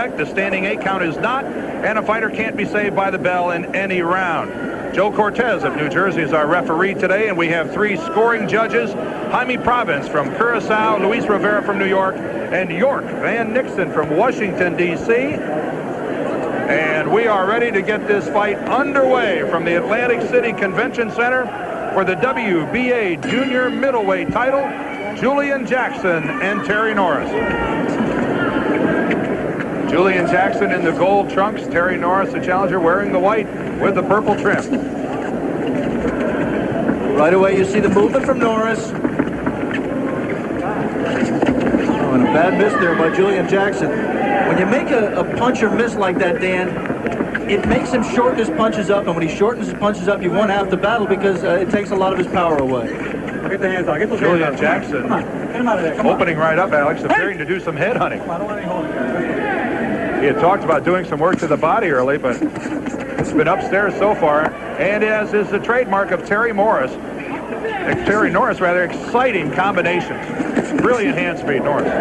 correct. The standing 8 count is not, and a fighter can't be saved by the bell in any round. Joe Cortez of New Jersey is our referee today, and we have 3 scoring judges: Jaime Province from Curacao, Luis Rivera from New York, and York Van Nixon from Washington, D.C. And we are ready to get this fight underway from the Atlantic City Convention Center for the WBA Junior Middleweight title, Julian Jackson and Terry Norris. Julian Jackson in the gold trunks, Terry Norris, the challenger, wearing the white with the purple trim. Right away you see the movement from Norris. Oh, and a bad miss there by Julian Jackson. When you make a puncher miss like that, Dan, it makes him shorten his punches up, and when he shortens his punches up, you won half the battle because it takes a lot of his power away. Get the hands out. Get those Julian hands out. Jackson Come on. Get him out of there. Come opening right up, Alex, appearing to do some head hunting. on. I don't want any holding. He had talked about doing some work to the body early, but it's been upstairs so far. And as is the trademark of Terry Norris, exciting combinations. Brilliant hand speed, Norris.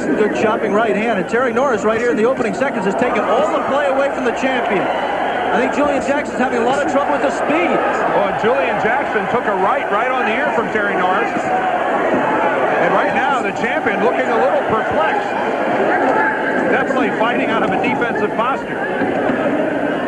Good chopping right hand, and Terry Norris right here in the opening seconds has taken all the play away from the champion. I think Julian Jackson's having a lot of trouble with the speed. Oh, and Julian Jackson took a right on the ear from Terry Norris. And right now, the champion looking a little perplexed. Definitely fighting out of a defensive posture.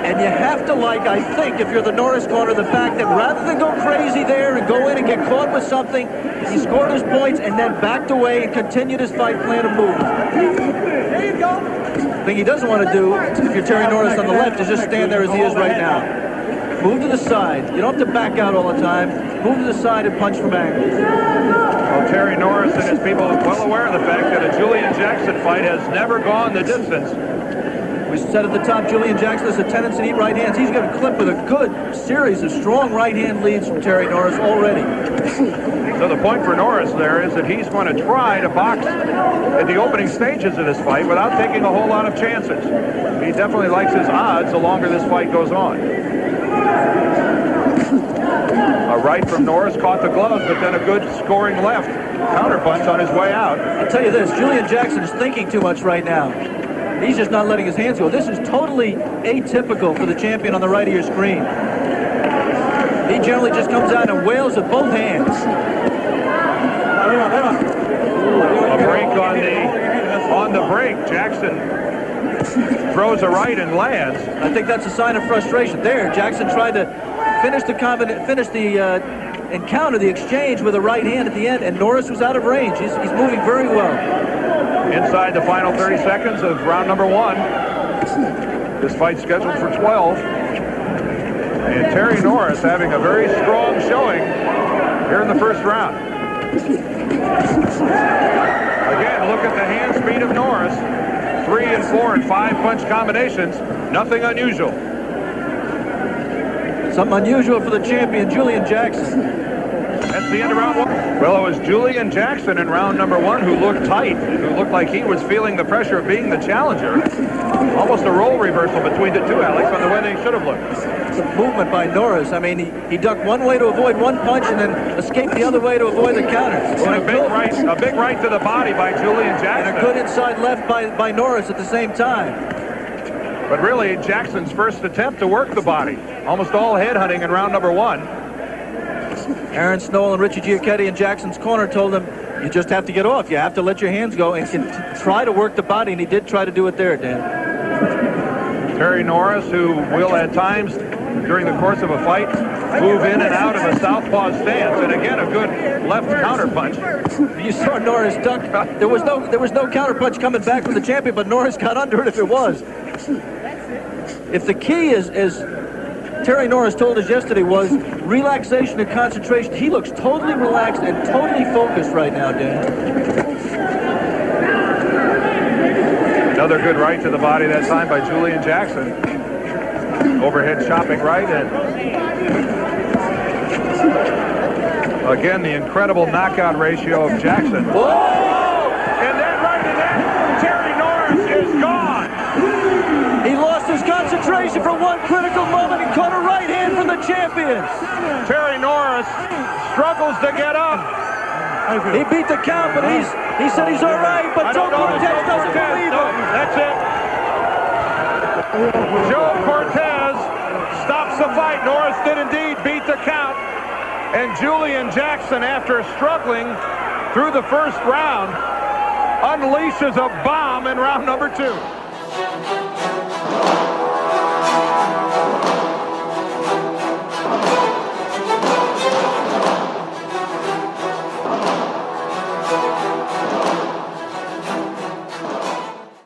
And you have to like, I think, if you're the Norris corner, the fact that rather than go crazy there and go in and get caught with something, he scored his points and then backed away and continued his fight plan of movement. There you go. The thing he doesn't want to do, if you're Terry Norris on the left, is just stand there as he is right now. Move to the side. You don't have to back out all the time. Move to the side and punch from angle. Well, Terry Norris and his people are well aware of the fact that a Julian Jackson fight has never gone the distance. We said at the top, Julian Jackson has a tendency to eat right hands. He's going to clip with a good series of strong right hand leads from Terry Norris already. So the point for Norris there is that he's going to try to box at the opening stages of this fight without taking a whole lot of chances. He definitely likes his odds the longer this fight goes on. A right from Norris caught the gloves, but then a good scoring left counterpunch on his way out. I'll tell you this, Julian Jackson is thinking too much right now. He's just not letting his hands go. This is totally atypical for the champion on the right of your screen. He generally just comes out and wails with both hands. A break on the break. Jackson throws a right and lands. I think that's a sign of frustration. There, Jackson tried to finish the encounter, the exchange with a right hand at the end, and Norris was out of range. He's moving very well. Inside the final 30 seconds of round number 1. This fight's scheduled for 12. And Terry Norris having a very strong showing here in the first round. Again, look at the hand speed of Norris. 3 and 4 and 5 punch combinations. Nothing unusual. Something unusual for the champion, Julian Jackson. That's the end of round 1. Well, it was Julian Jackson in round number 1 who looked tight, who looked like he was feeling the pressure of being the challenger. Almost a role reversal between the two, Alex, on the way they should have looked. It's a movement by Norris. I mean, he ducked one way to avoid one punch and then escaped the other way to avoid the counter. And a big right to the body by Julian Jackson. And a good inside left by Norris at the same time. But really, Jackson's first attempt to work the body. Almost all head hunting in round number 1. Aaron Snow and Richie Giacchetti in Jackson's corner told him, you just have to get off. You have to let your hands go and try to work the body, and he did try to do it there, Dan. Terry Norris, who will at times during the course of a fight move in and out of a southpaw stance, and again a good left counter punch. You saw Norris duck. There was no counter punch coming back from the champion, but Norris got under it if it was. If the key is, as Terry Norris told us yesterday, was relaxation and concentration, he looks totally relaxed and totally focused right now, Dan. Another good right to the body that time by Julian Jackson. Overhead chopping right, and again the incredible knockout ratio of Jackson. Whoa! And then right to that, Terry Norris is gone. He lost his concentration for one critical moment and caught a right hand from the champion. Terry Norris struggles to get up. He beat the count, but he said he's all right, but Joe Cortez doesn't believe him. That's it. Joe Cortez stops the fight. Norris did indeed beat the count. And Julian Jackson, after struggling through the first round, unleashes a bomb in round number 2.